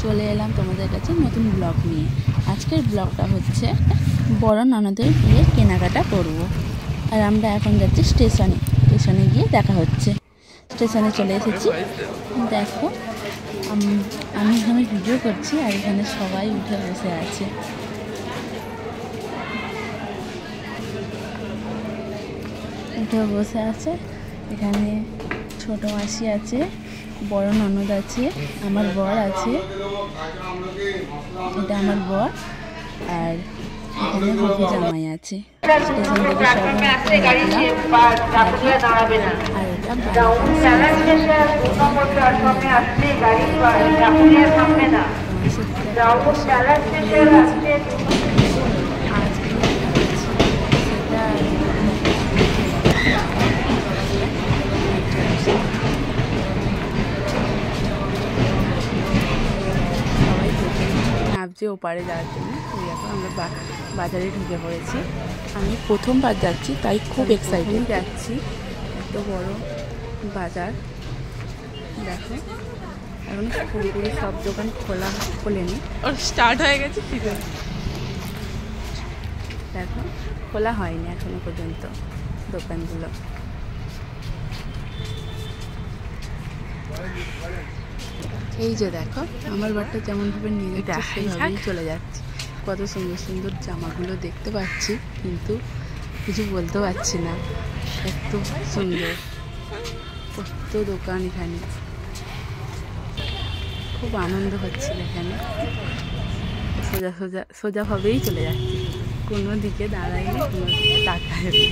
চলে এলাম তোমাদের কাছে নতুন ব্লগ নিয়ে। আজকের ব্লগটা হচ্ছে বড় ননদের বিয়ের কেনাকাটা করব। আর আমরা এখন যাচ্ছি স্টেশনে গিয়ে দেখা হচ্ছে। স্টেশনে চলে এসেছি। দেখো আমি এখানে ভিডিও করছি আর এখানে সবাই উঠে বসে আছে। এখানে ছোট মাসি আছে, বড় ননদ আছে, আমার বর আছে, এটা আমার বর, আর এখানে হবু জামাই আছে। স্টেশন থেকে সব যে ওপারে যাওয়ার জন্য এখন আমরা বাজারে ঢুকে পড়েছি। আমি প্রথমবার যাচ্ছি, তাই খুব এক্সাইটেড যাচ্ছি। এত বড় বাজার দেখো, এখন পুরোপুরি সব দোকান খোলেনি, স্টার্ট হয়ে গেছে। দেখো খোলা হয়নি এখনো পর্যন্ত দোকানগুলো। এই যে দেখো আমার বাড়িটা যেমনভাবে নিয়ে যাচ্ছে সেইভাবেই চলে যাচ্ছে। কত সুন্দর সুন্দর জামাগুলো দেখতে পাচ্ছি, কিন্তু কিছু বলতে পারছি না, এত সুন্দর। কত দোকান এখানে, খুব আনন্দ হচ্ছিল এখানে। সোজাভাবেই চলে যাচ্ছি, কোনো দিকে দাঁড়াইনি, কোনো দিকে তাকাইনি।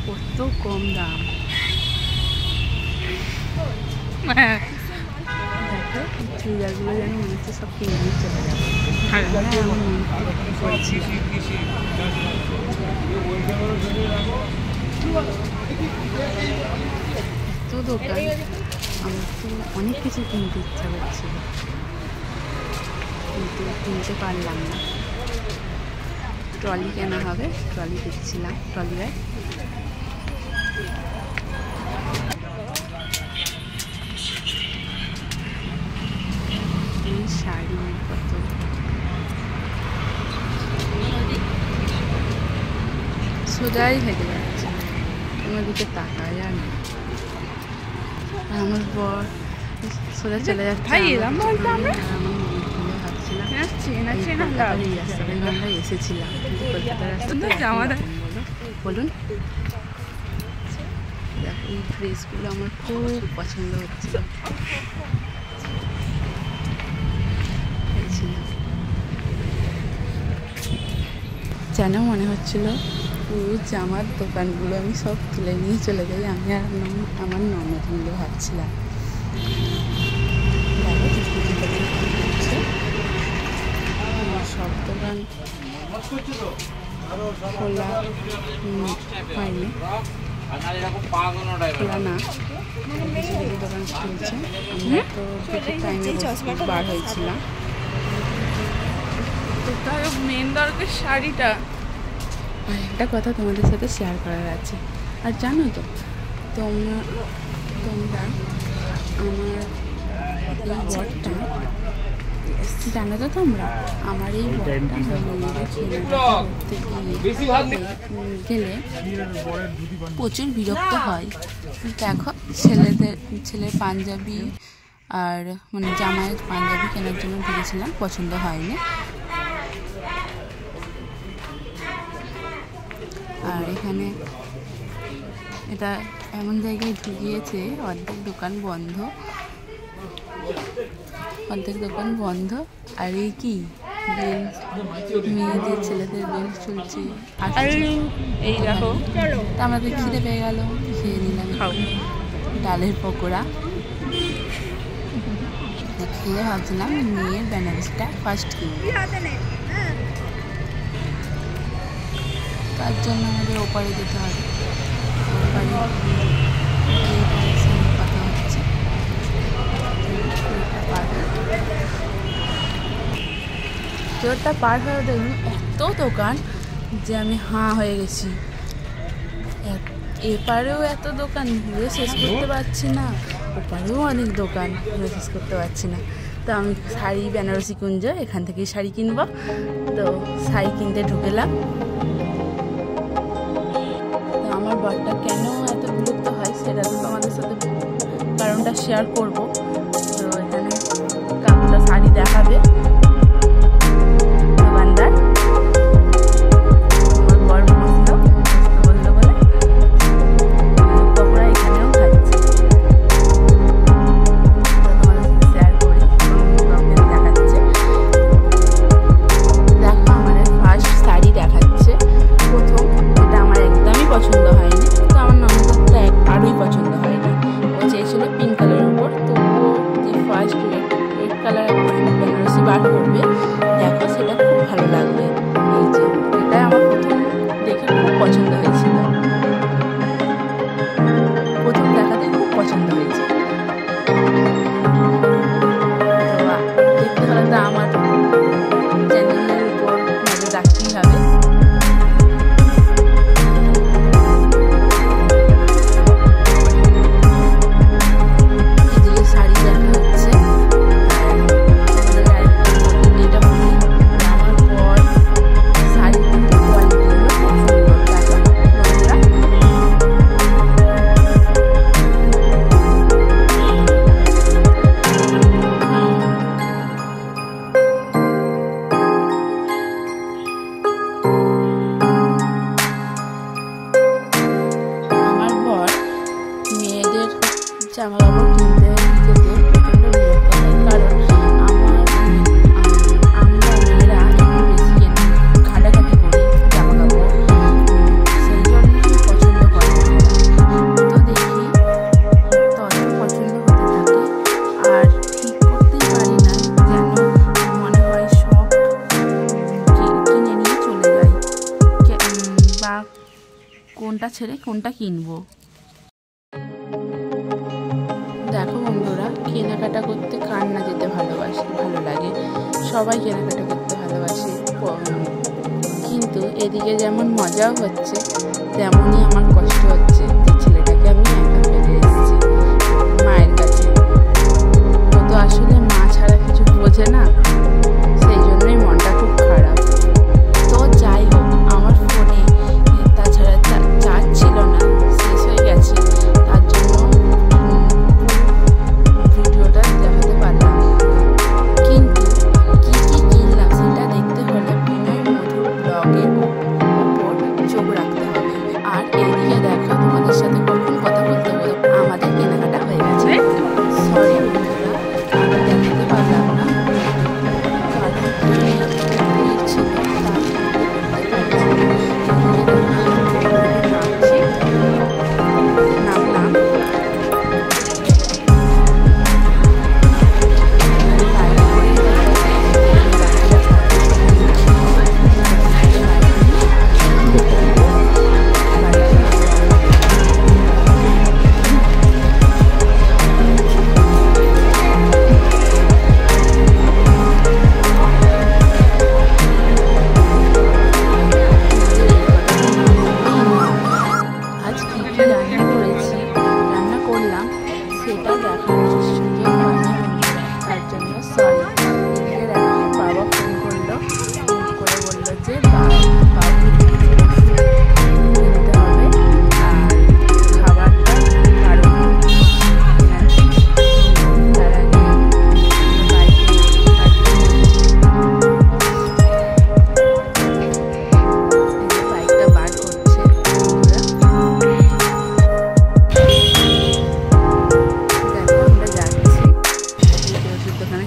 কত কম দাম। দেখো চুড়িদারগুলো যেন মনে হচ্ছে সব কিনে নিয়ে চলে যাবে। এত দোকান, আমার তো অনেক কিছু কিনতে ইচ্ছা করছিল, কিন্তু কিনতে পারলাম না। ট্রলি কেনা হবে, ট্রলি দেখছিলাম, ট্রলি ব্যাগ। শাড়ি কত, সোজাই থেকে যাচ্ছে, কোনো দিকে তাকায় আর না। আমার বর সোজা চলে যাচ্ছে। আমরা এসেছিলাম বলুন। দেখো এই ড্রেসগুলো আমার খুব পছন্দ হচ্ছে। যেন মনে হচ্ছিল পুরো জামার দোকানগুলো আমি সব তুলে নিয়ে চলে যাই। আমি আর আমার ননদ মিলে ভাবছিলাম। সব দোকান খোলা হয়নি, খোলা না, দোকান খুলছে। আমরা তো টাইমে বার হয়েছিলাম। মেন দরকার শাড়িটা। একটা কথা তোমাদের সাথে শেয়ার করার আছে। আর জানো তো তোমরা আমার এই বরটা জানো তো, তোমরা আমার এই গেলে প্রচুর বিরক্ত হয়। দেখো ছেলের পাঞ্জাবি আর মানে জামাইয়ের পাঞ্জাবি কেনার জন্য ঢুকেছিলাম, পছন্দ হয়নি। আর এখানে এটা এমন জায়গায় ঢুকিয়েছে, অর্ধেক দোকান বন্ধ। আর এই কি মেয়েদের ছেলেদের বেল চলছে। এই দেখো আমাদের খিদে পেয়ে গেল, খেয়ে নিলাম ডালের পকোড়া। খেয়ে ভাবছিলাম মেয়ের বেনারসিটা ফার্স্ট কিনবো, তার জন্য আমাদের ওপারে যেতে হবে। কথা হচ্ছে রোডটা পার হয়ে দেখুন এত দোকান যে আমি হাঁ হয়ে গেছি। এপারেও এত দোকান, ঘুরে শেষ করতে পারছি না। ওপারেও অনেক দোকান, শেষ করতে পারছি না। তো আমি শাড়ি বেনারসি কুঞ্জ, এখান থেকেই শাড়ি কিনবো। তো শাড়ি কিনতে ঢুকেলাম। তো আমার বরটা কেন এত বিরক্ত হয় সেটা তো তোমাদের সাথে কারণটা শেয়ার করবো। তো এখানে কাকুটা শাড়ি দেখাবে দোকানদার। আমার বর বসলো বললো বলে পকোড়া এখানেও খাচ্ছে। তোমাদের সাথে শেয়ার করি, দেখাচ্ছে। দেখো আমাদের ফার্স্ট শাড়ি দেখাচ্ছে প্রথম, এটা আমার একদমই পছন্দ হয়নি। তো আমার ননদের তো আরোই পছন্দ হয়নি। ও চেয়েছিল পিঙ্ক কালারের উপর, তো ও যে ফার্স্ট রেড কালার বেনারসি বার করবে, দেখো সেটা খুব ভালো লাগবে। এই যে এটা আমার প্রথম দেখে খুব পছন্দ হয়েছিল, প্রথম দেখাতে খুব পছন্দ হয়েছে। দেখতে হলে তো আমার চ্যানেলের উপর নজর রাখতেই হবে। জামা কাপড় কিনতে যেতে প্রচণ্ড বিরক্ত হয়, কারণ আমরা মেয়েরা একটু বেশি ঘাটাঘাটি করি জামা কাপড়, সেই জন্যই পছন্দ করে। তো দেখি তত পছন্দ হতে থাকে, আর ঠিক করতেই পারি না, যেন মনে হয় সব কিনে নিয়ে চলে যাই, বা কোনটা ছেড়ে কোনটা কিনবো। দেখো বন্ধুরা, কেনাকাটা করতে কার না যেতে ভালো লাগে, সবাই কেনাকাটা করতে ভালোবাসে। কিন্তু এদিকে যেমন মজাও হচ্ছে, তেমনই আমার কষ্ট হচ্ছে যে ছেলেটাকে আমি একা ফেলে এসেছি মায়ের কাছে। ও তো আসলে মা ছাড়া কিছু বোঝে না, সেই জন্যই মনটা খুব খারাপ। তো যাই হোক, আমার ফোনে তাছাড়া চার্জ ছিল না, শেষ হয়ে গেছে, তার জন্য ভিডিওটা দেখাতে পারলাম। কিন্তু কি কি কিনলাম সেটা দেখতে হলে বিনয় মধুর ব্লগের উপর চোখ রাখতে হবে। আর এইদিকে দেখো, তোমাদের সাথে কখন কথা বলতে বলে আমাদের কেনাকাটা হয়ে গেছে। সরি বন্ধুরা, আমি দেখাতে পারলাম না, সেটা দেখানোর সুযোগ হয়নি, তার জন্য সরি। এদিকে দেখো, বাবা ফোন করলো, ফোন করে বললো যে বাবু কিনতে হবে, আর খাবারটা কারণ তার আগে বাইকটা বার করছে।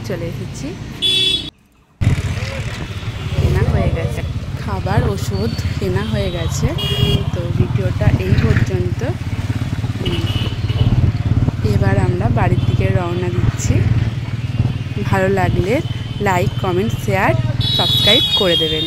চলে এসেছি, কেনা হয়ে গেছে, খাবার ওষুধ কেনা হয়ে গেছে। তো ভিডিওটা এই পর্যন্ত। এবার আমরা বাড়ির দিকে রওনা দিচ্ছি। ভালো লাগলে লাইক, কমেন্ট, শেয়ার, সাবস্ক্রাইব করে দেবেন।